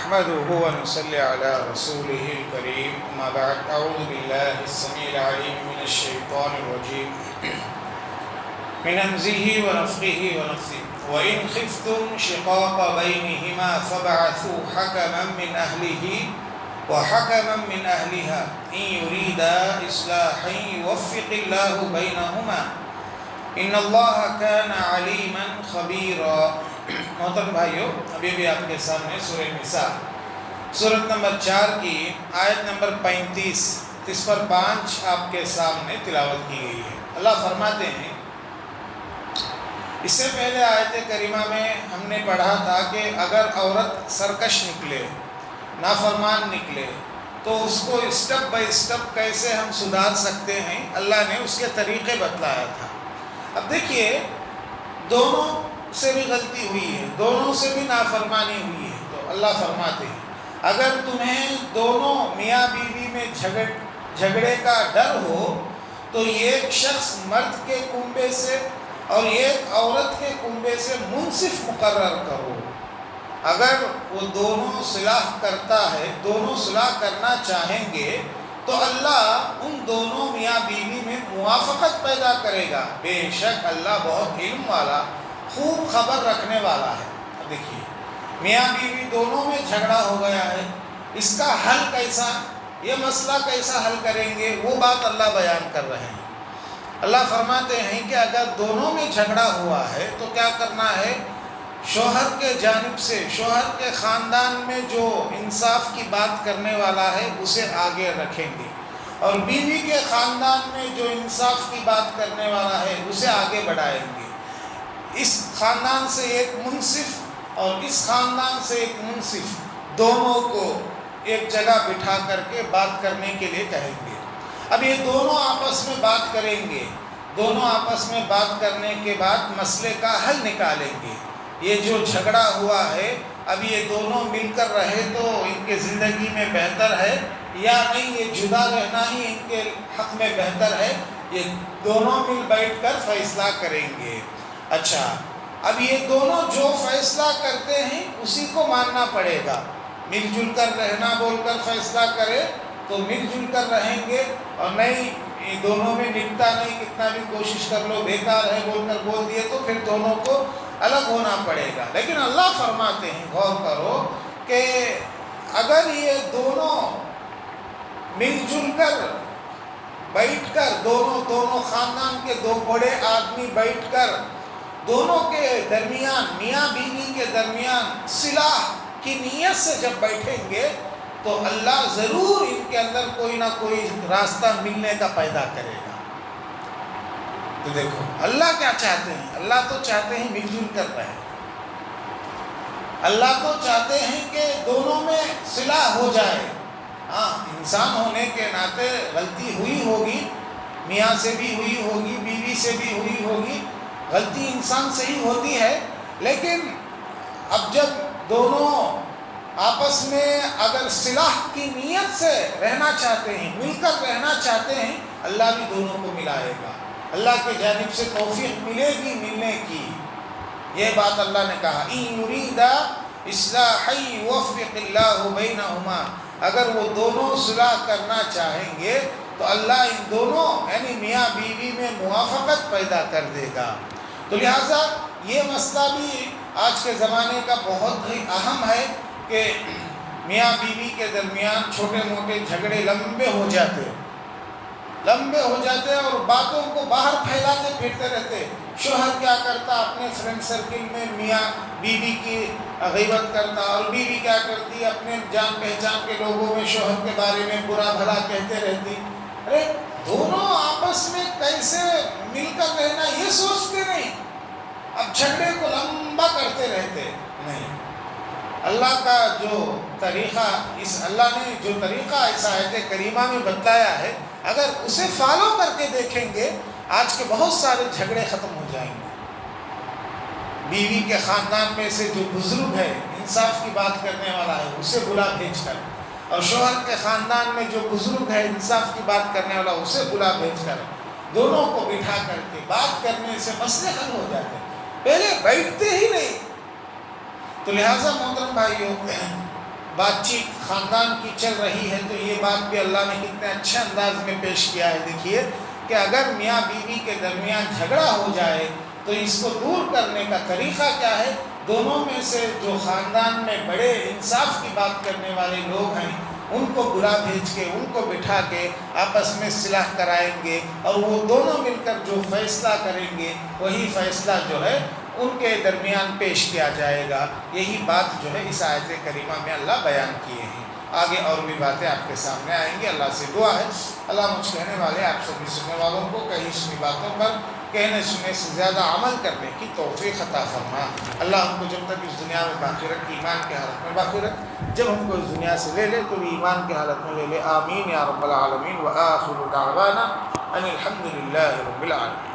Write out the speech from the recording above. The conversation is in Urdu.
نحمده ونصلي على رسوله الكريم أما بعد أعوذ بالله السميع العليم من الشيطان الرجيم من همزه ونفخه ونفثه وإن خفتم شقاق بينهما فابعثوا حكما من أهله وحكما من أهلها إن يريدا إصلاحا يوفق الله بينهما ان اللہ کان علیما خبیرا۔ محترم بھائیو، ابھی بھی آپ کے سامنے سورہ نساء سورت نمبر 4 کی آیت نمبر 35 اس پر 5 آپ کے سامنے تلاوت کی گئی ہے۔ اللہ فرماتے ہیں، اس سے پہلے آیت کریمہ میں ہم نے پڑھا تھا کہ اگر عورت سرکش نکلے، نافرمان نکلے، تو اس کو اسٹیپ بائی اسٹیپ کیسے ہم سدھار سکتے ہیں، اللہ نے اس کے طریقے بتلایا تھا۔ اب دیکھیے، دونوں سے بھی غلطی ہوئی ہے، دونوں سے بھی نافرمانی ہوئی ہے، تو اللہ فرماتے ہیں اگر تمہیں دونوں میاں بیوی میں جھگڑے کا ڈر ہو تو ایک شخص مرد کے کنبے سے اور ایک عورت کے کنبے سے منصف مقرر کرو۔ اگر وہ دونوں صلاح کرتا ہے، دونوں صلاح کرنا چاہیں گے تو اللہ ان دونوں میاں بیوی میں موافقت پیدا کرے گا۔ بے شک اللہ بہت علم والا، خوب خبر رکھنے والا ہے۔ دیکھیے، میاں بیوی دونوں میں جھگڑا ہو گیا ہے، اس کا حل کیسا، یہ مسئلہ کیسا حل کریں گے، وہ بات اللہ بیان کر رہے ہیں۔ اللہ فرماتے ہیں کہ اگر دونوں میں جھگڑا ہوا ہے تو کیا کرنا ہے، شوہر کے جانب سے، شوہر کے خاندان میں جو انصاف کی بات کرنے والا ہے اسے آگے رکھیں گے، اور بیوی کے خاندان میں جو انصاف کی بات کرنے والا ہے اسے آگے بڑھائیں گے۔ اس خاندان سے ایک منصف اور اس خاندان سے ایک منصف، دونوں کو ایک جگہ بٹھا کر کے بات کرنے کے لیے کہیں گے۔ اب یہ دونوں آپس میں بات کریں گے، دونوں آپس میں بات کرنے کے بعد مسئلے کا حل نکالیں گے۔ یہ جو جھگڑا ہوا ہے، اب یہ دونوں مل کر رہے تو ان کے زندگی میں بہتر ہے یا نہیں، یہ جدا رہنا ہی ان کے حق میں بہتر ہے، یہ دونوں مل بیٹھ کر فیصلہ کریں گے۔ اچھا، اب یہ دونوں جو فیصلہ کرتے ہیں اسی کو ماننا پڑے گا۔ مل جل کر رہنا بول کر فیصلہ کرے تو مل جل کر رہیں گے، اور نہیں یہ دونوں میں نپٹا نہیں، کتنا بھی کوشش کر لو بیکار ہے بول کر بول دیے تو پھر دونوں کو الگ ہونا پڑے گا۔ لیکن اللہ فرماتے ہیں، غور کرو کہ اگر یہ دونوں مل جل کر بیٹھ کر، دونوں خاندان کے دو بڑے آدمی بیٹھ کر دونوں کے درمیان، میاں بیوی کے درمیان صلاح کی نیت سے جب بیٹھیں گے تو اللہ ضرور ان کے اندر کوئی نہ کوئی راستہ ملنے کا پیدا کرے گا۔ تو دیکھو اللہ کیا چاہتے ہیں، اللہ تو چاہتے ہیں مل جل کر رہے، اللہ تو چاہتے ہیں کہ دونوں میں صلاح ہو جائے۔ ہاں، انسان ہونے کے ناطے غلطی ہوئی ہوگی، میاں سے بھی ہوئی ہوگی، بیوی سے بھی ہوئی ہوگی، غلطی انسان سے ہی ہوتی ہے، لیکن اب جب دونوں آپس میں اگر صلاح کی نیت سے رہنا چاہتے ہیں، مل کر رہنا چاہتے ہیں، اللہ بھی دونوں کو ملائے گا، اللہ کے جانب سے توفیق ملے گی ملنے کی۔ یہ بات اللہ نے کہا، ان یریدا اصلاحا یوفق اللہ بینہما، اگر وہ دونوں صلاح کرنا چاہیں گے تو اللہ ان دونوں یعنی میاں بیوی میں موافقت پیدا کر دے گا۔ تو لہٰذا یہ مسئلہ بھی آج کے زمانے کا بہت ہی اہم ہے کہ میاں بیوی کے درمیان چھوٹے موٹے جھگڑے لمبے ہو جاتے اور باتوں کو باہر پھیلاتے پھرتے رہتے۔ شوہر کیا کرتا، اپنے فرینڈ سرکل میں میاں بیوی کی غیبت کرتا، اور بیوی کیا کرتی، اپنے جان پہچان کے لوگوں میں شوہر کے بارے میں برا بھلا کہتے رہتی۔ ارے دونوں آپس میں کیسے مل کر رہنا یہ سوچتے نہیں، اب جھگڑے کو لمبا کرتے رہتے نہیں۔ اللہ کا جو طریقہ، اللہ نے جو طریقہ اس آیت کریمہ میں بتلایا ہے، اگر اسے فالو کر کے دیکھیں گے آج کے بہت سارے جھگڑے ختم ہو جائیں گے۔ بیوی کے خاندان میں سے جو بزرگ ہے، انصاف کی بات کرنے والا ہے، اسے بلا بھیج کر، اور شوہر کے خاندان میں جو بزرگ ہے، انصاف کی بات کرنے والا، اسے بلا بھیج کر دونوں کو بٹھا کر کے بات کرنے سے مسئلے حل ہو جاتے ہیں، پہلے بیٹھتے ہی نہیں۔ تو لہٰذا محترم بھائیوں، بات چیت خاندان کی چل رہی ہے، تو یہ بات بھی اللہ نے کتنے اچھے انداز میں پیش کیا ہے. دیکھیے کہ اگر میاں بیوی کے درمیان جھگڑا ہو جائے تو اس کو دور کرنے کا طریقہ کیا ہے؟ دونوں میں سے جو خاندان میں بڑے انصاف کی بات کرنے والے لوگ ہیں ان کو بلا بھیج کے، ان کو بٹھا کے آپس میں صلح کرائیں گے، اور وہ دونوں مل کر جو فیصلہ کریں گے وہی فیصلہ جو ہے ان کے درمیان پیش کیا جائے گا. یہی بات جو ہے اس آیت کریمہ میں اللہ بیان کیے ہیں. آگے اور بھی باتیں آپ کے سامنے آئیں گی. اللہ سے دعا ہے اللہ مجھ کہنے والے آپ سبھی سننے والوں کو کہیں سنی باتوں پر کہنے سننے سے زیادہ عمل کرنے کی توفیق عطا فرما. اللہ ہم کو جب تک اس دنیا میں باقی رکھ، ایمان کے حالت میں باقی رکھ، جب ہم کو اس دنیا سے لے لے تو بھی ایمان کے حالت میں لے لے. آمین یا رب العالمین. وآخر دعوانا ان الحمد للہ رب العالمین.